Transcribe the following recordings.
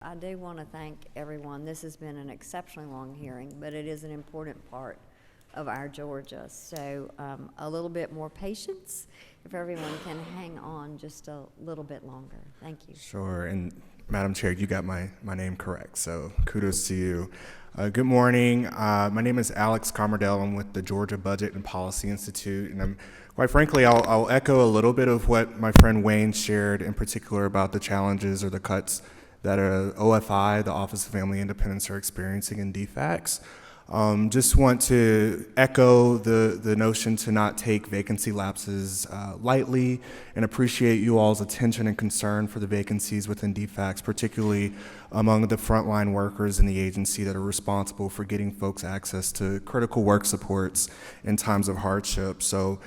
I do want to thank everyone. This has been an exceptionally long hearing, but it is an important part of our Georgia. So a little bit more patience if everyone can hang on just a little bit longer. Thank you. Sure, and Madam Chair, you got my name correct, so kudos to you. Good morning. My name is Alex Comardell. I'm with the Georgia Budget and Policy Institute, and quite frankly, I'll echo a little bit of what my friend Wayne shared, in particular about the challenges or the cuts that OFI, the Office of Family Independence, are experiencing in DFACS. Just want to echo the notion to not take vacancy lapses lightly, and appreciate you all's attention and concern for the vacancies within DFACS, particularly among the frontline workers in the agency that are responsible for getting folks access to critical work supports in times of hardship. So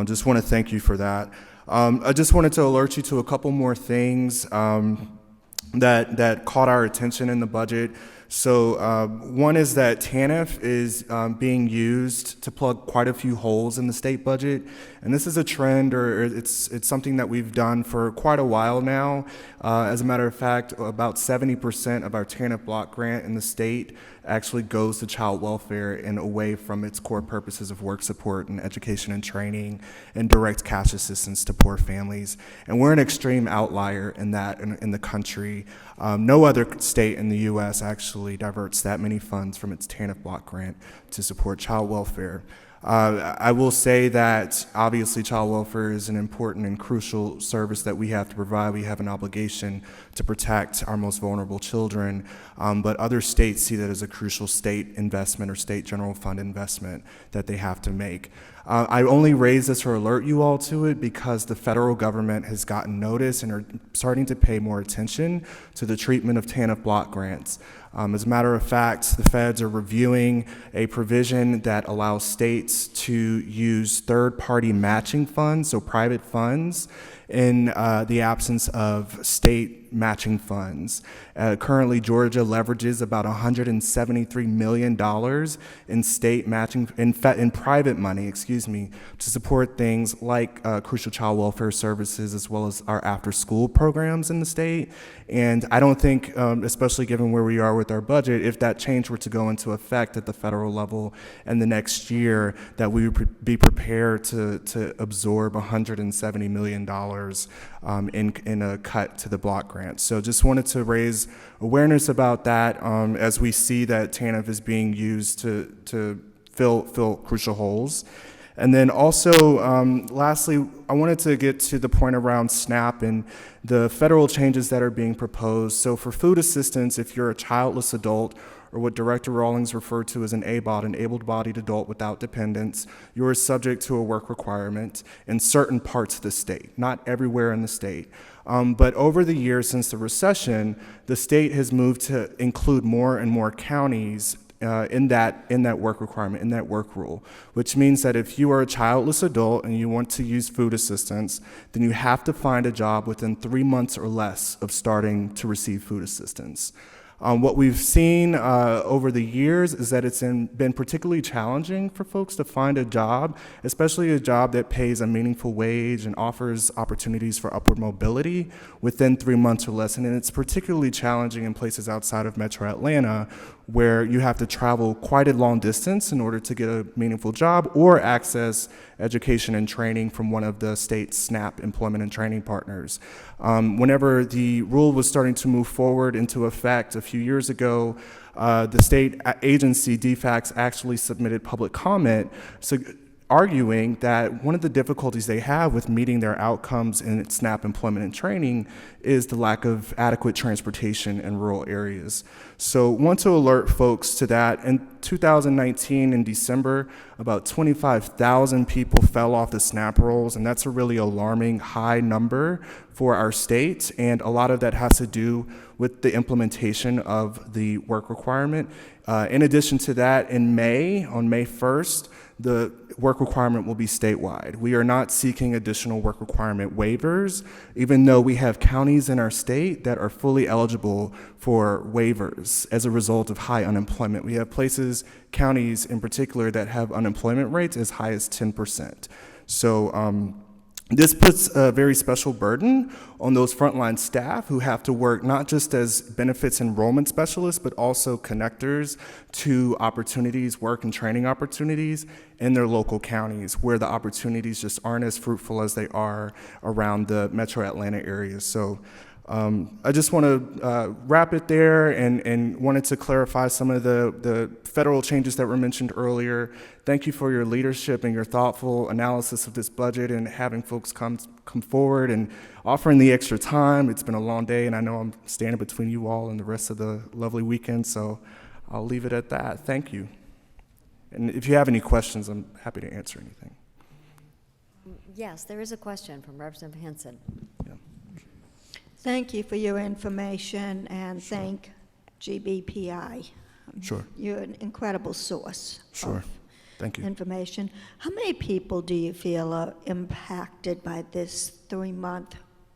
just want to thank you for that. I just wanted to alert you to a couple more things that caught our attention in the budget. So one is that TANF is being used to plug quite a few holes in the state budget, and this is a trend, or it's something that we've done for quite a while now. As a matter of fact, about 70% of our TANF block grant in the state actually goes to child welfare and away from its core purposes of work support and education and training and direct cash assistance to poor families. And we're an extreme outlier in that in the country. No other state in the U.S. actually diverts that many funds from its TANF block grant to support child welfare. I will say that obviously child welfare is an important and crucial service that we have to provide. We have an obligation to protect our most vulnerable children, but other states see that as a crucial state investment or state general fund investment that they have to make. I only raise this or alert you all to it because the federal government has gotten notice and are starting to pay more attention to the treatment of TANF block grants. As a matter of fact, the feds are reviewing a provision that allows states to use third-party matching funds, so private funds, in the absence of state matching funds. Currently, Georgia leverages about $173 million in state matching, in private money, to support things like crucial child welfare services as well as our after-school programs in the state. And I don't think, especially given where we are with our budget, if that change were to go into effect at the federal level in the next year, that we would be prepared to absorb $170 million in a cut to the block grant. So just wanted to raise awareness about that as we see that TANF is being used to fill crucial holes. And then also, lastly, I wanted to get to the point around SNAP and the federal changes that are being proposed. So for food assistance, if you're a childless adult, or what Director Rawlings referred to as an ABOD, an able-bodied adult without dependents, you are subject to a work requirement in certain parts of the state, not everywhere in the state. But over the years since the recession, the state has moved to include more and more counties in that work requirement, in that work rule, which means that if you are a childless adult and you want to use food assistance, then you have to find a job within 3 months or less of starting to receive food assistance. What we've seen over the years is that it's been particularly challenging for folks to find a job, especially a job that pays a meaningful wage and offers opportunities for upward mobility within 3 months or less. And it's particularly challenging in places outside of Metro Atlanta, where you have to travel quite a long distance in order to get a meaningful job or access education and training from one of the state's SNAP employment and training partners. Whenever the rule was starting to move forward into effect a few years ago, the state agency, DFACS, actually submitted public comment arguing that one of the difficulties they have with meeting their outcomes in SNAP employment and training is the lack of adequate transportation in rural areas. So want to alert folks to that. In 2019, in December, about 25,000 people fell off the SNAP rolls, and that's a really alarming high number for our state, and a lot of that has to do with the implementation of the work requirement. In addition to that, on May 1st, the work requirement will be statewide. We are not seeking additional work requirement waivers, even though we have counties in our state that are fully eligible for waivers as a result of high unemployment. We have counties in particular, that have unemployment rates as high as 10%. So This puts a very special burden on those frontline staff who have to work not just as benefits enrollment specialists, but also connectors to opportunities, work and training opportunities in their local counties where the opportunities just aren't as fruitful as they are around the metro Atlanta area. So I just want to wrap it there and wanted to clarify some of the federal changes that were mentioned earlier. Thank you for your leadership and your thoughtful analysis of this budget and having folks come forward and offering the extra time. It's been a long day, and I know I'm standing between you all and the rest of the lovely weekend, so I'll leave it at that. Thank you. And if you have any questions, I'm happy to answer anything. Yes, there is a question from Representative Henson. Yeah. Thank you for your information, and thank GBPI. Sure. You're an incredible source Sure. of Thank you. information. How many people do you feel are impacted by this 3-month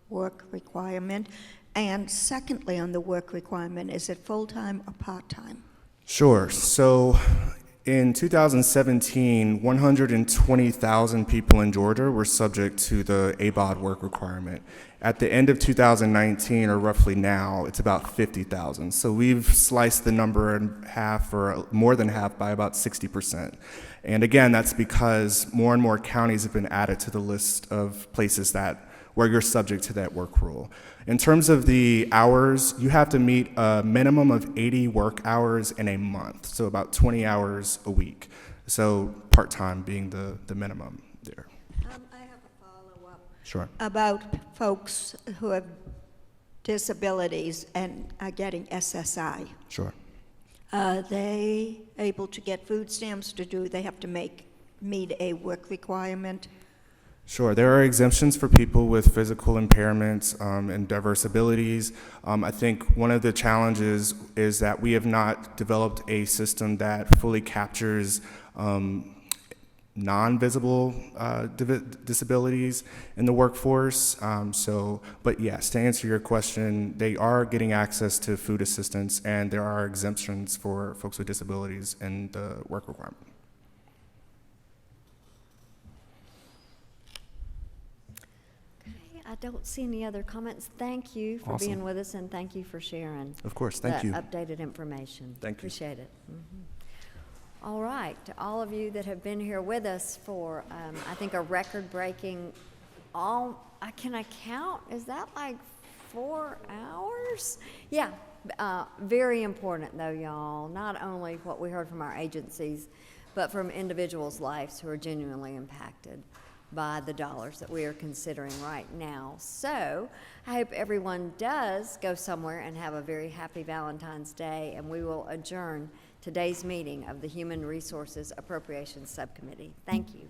work requirement? And secondly, on the work requirement, is it full-time or part-time? Sure. So in 2017, 120,000 people in Georgia were subject to the ABOD work requirement. At the end of 2019, or roughly now, it's about 50,000. So we've sliced the number in half, or more than half, by about 60%. And again, that's because more and more counties have been added to the list of places where you're subject to that work rule. In terms of the hours, you have to meet a minimum of 80 work hours in a month, so about 20 hours a week. So part-time being the minimum there. I have a follow-up. Sure. About folks who have disabilities and are getting SSI. Sure. Are they able to get food stamps, or do they have to meet a work requirement? Sure. There are exemptions for people with physical impairments and diverse abilities. I think one of the challenges is that we have not developed a system that fully captures non-visible disabilities in the workforce. But yes, to answer your question, they are getting access to food assistance, and there are exemptions for folks with disabilities in the work requirement. I don't see any other comments. Thank you for Awesome. being with us, and thank you for sharing Of course. Thank you. that updated information. Thank you. Appreciate it. All right, to all of you that have been here with us for, I think, a record-breaking, can I count? Is that like 4 hours? Yeah, very important though, y'all. Not only what we heard from our agencies, but from individuals' lives who are genuinely impacted by the dollars that we are considering right now. So I hope everyone does go somewhere and have a very happy Valentine's Day, and we will adjourn today's meeting of the Human Resources Appropriations Subcommittee. Thank you.